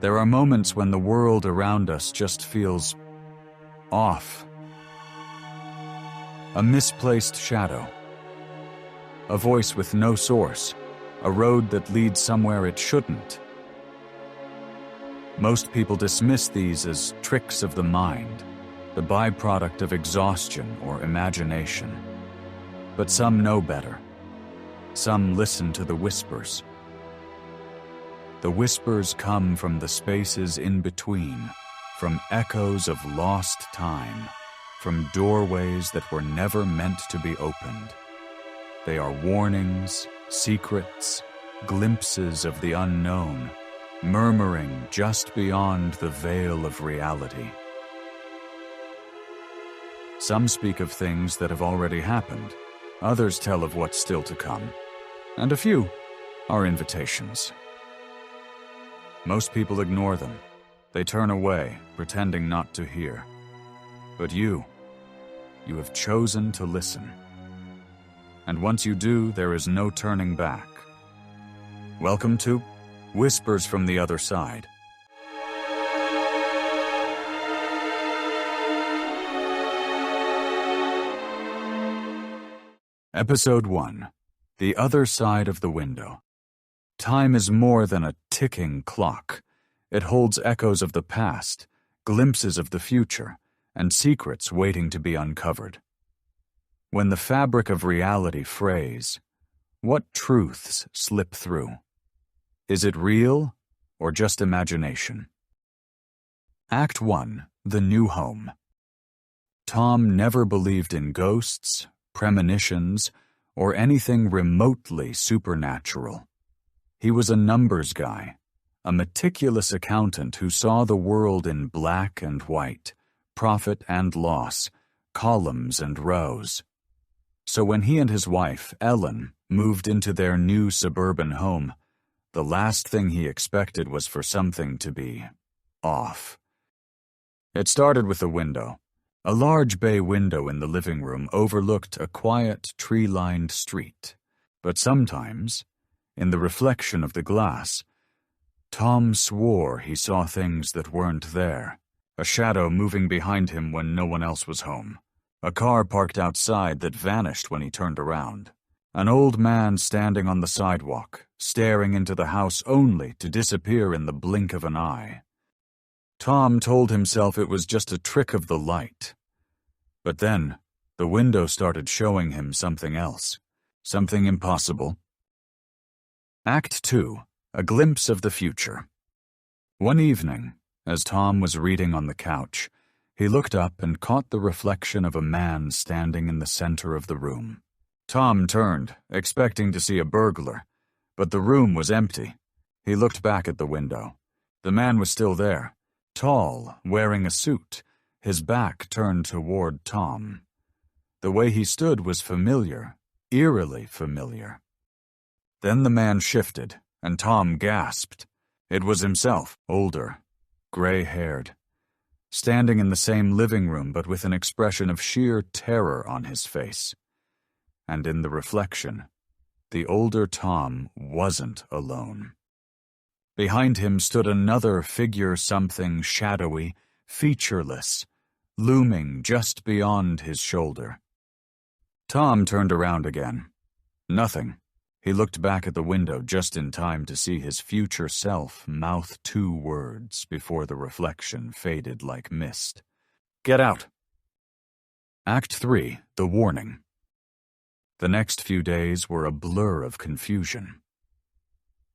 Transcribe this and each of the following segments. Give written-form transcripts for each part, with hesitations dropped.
There are moments when the world around us just feels off. A misplaced shadow. A voice with no source. A road that leads somewhere it shouldn't. Most people dismiss these as tricks of the mind, the byproduct of exhaustion or imagination. But some know better. Some listen to the whispers. The whispers come from the spaces in between, from echoes of lost time, from doorways that were never meant to be opened. They are warnings, secrets, glimpses of the unknown, murmuring just beyond the veil of reality. Some speak of things that have already happened. Others tell of what's still to come. And a few are invitations. Most people ignore them. They turn away, pretending not to hear. But you have chosen to listen. And once you do, there is no turning back. Welcome to Whispers from the Other Side. Episode 1. The Other Side of the Window. Time is more than a ticking clock. It holds echoes of the past, glimpses of the future, and secrets waiting to be uncovered. When the fabric of reality frays, what truths slip through? Is it real or just imagination? Act 1. The New Home. Tom never believed in ghosts, premonitions, or anything remotely supernatural. He was a numbers guy, a meticulous accountant who saw the world in black and white, profit and loss, columns and rows. So when he and his wife, Ellen, moved into their new suburban home, the last thing he expected was for something to be off. It started with a window. A large bay window in the living room overlooked a quiet, tree-lined street. But sometimes, in the reflection of the glass, Tom swore he saw things that weren't there. A shadow moving behind him when no one else was home. A car parked outside that vanished when he turned around. An old man standing on the sidewalk, staring into the house only to disappear in the blink of an eye. Tom told himself it was just a trick of the light. But then, the window started showing him something else. Something impossible. Act 2. A Glimpse of the Future. One evening, as Tom was reading on the couch, he looked up and caught the reflection of a man standing in the center of the room. Tom turned, expecting to see a burglar, but the room was empty. He looked back at the window. The man was still there, tall, wearing a suit, his back turned toward Tom. The way he stood was familiar, eerily familiar. Then the man shifted, and Tom gasped. It was himself, older, gray-haired, standing in the same living room but with an expression of sheer terror on his face. And in the reflection, the older Tom wasn't alone. Behind him stood another figure, something shadowy, featureless, looming just beyond his shoulder. Tom turned around again. Nothing. He looked back at the window just in time to see his future self mouth 2 words before the reflection faded like mist. Get out! Act 3. The Warning. The next few days were a blur of confusion.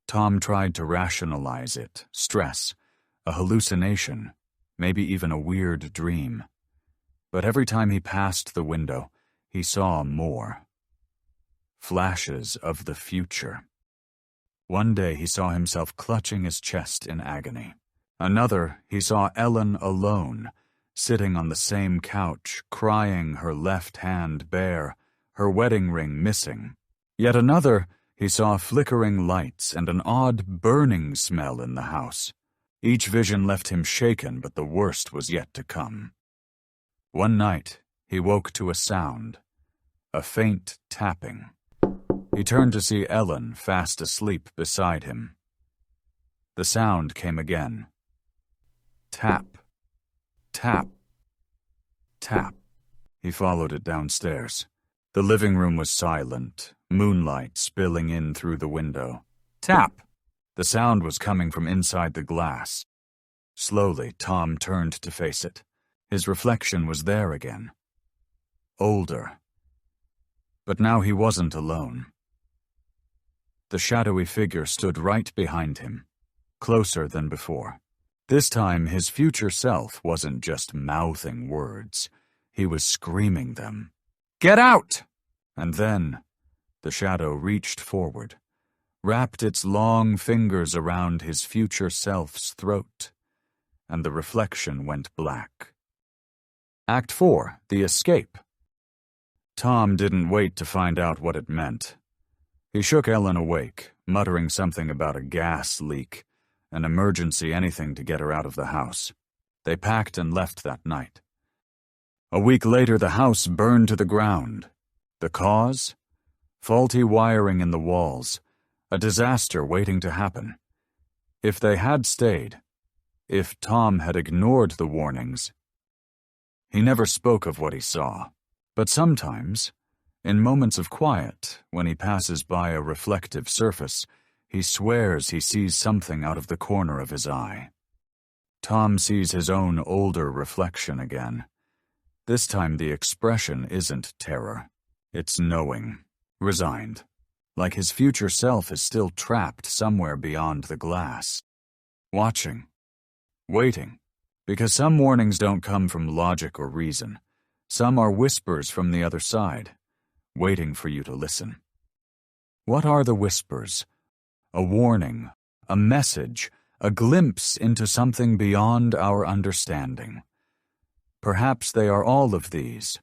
Tom tried to rationalize it, stress, a hallucination, maybe even a weird dream. But every time he passed the window, he saw more. Flashes of the future. One day he saw himself clutching his chest in agony. Another, he saw Ellen alone, sitting on the same couch, crying her left hand bare, her wedding ring missing. Yet another, he saw flickering lights and an odd burning smell in the house. Each vision left him shaken, but the worst was yet to come. One night, he woke to a sound, a faint tapping. He turned to see Ellen fast asleep beside him. The sound came again, Tap, tap, tap. He followed it downstairs. The living room was silent, moonlight spilling in through the window. Tap! The sound was coming from inside the glass. Slowly, Tom turned to face it. His reflection was there again. Older. But now he wasn't alone. The shadowy figure stood right behind him, closer than before. This time, his future self wasn't just mouthing words. He was screaming them. "Get out!" And then, the shadow reached forward, wrapped its long fingers around his future self's throat, and the reflection went black. Act 4, The Escape. Tom didn't wait to find out what it meant. He shook Ellen awake, muttering something about a gas leak, an emergency anything to get her out of the house. They packed and left that night. A week later, the house burned to the ground. The cause? Faulty wiring in the walls, a disaster waiting to happen. If they had stayed, if Tom had ignored the warnings. He never spoke of what he saw, but sometimes, in moments of quiet, when he passes by a reflective surface, he swears he sees something out of the corner of his eye. Tom sees his own older reflection again. This time the expression isn't terror. It's knowing, resigned, like his future self is still trapped somewhere beyond the glass. Watching, waiting, because some warnings don't come from logic or reason. Some are whispers from the other side, waiting for you to listen. What are the whispers? A warning, a message, a glimpse into something beyond our understanding. Perhaps they are all of these,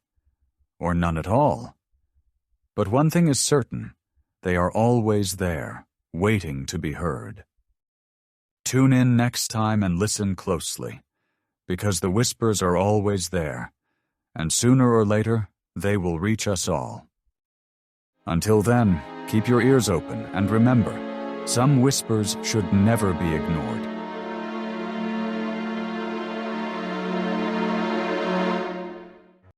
or none at all. But one thing is certain, they are always there, waiting to be heard. Tune in next time and listen closely, because the whispers are always there, and sooner or later, they will reach us all. Until then, keep your ears open and remember, some whispers should never be ignored.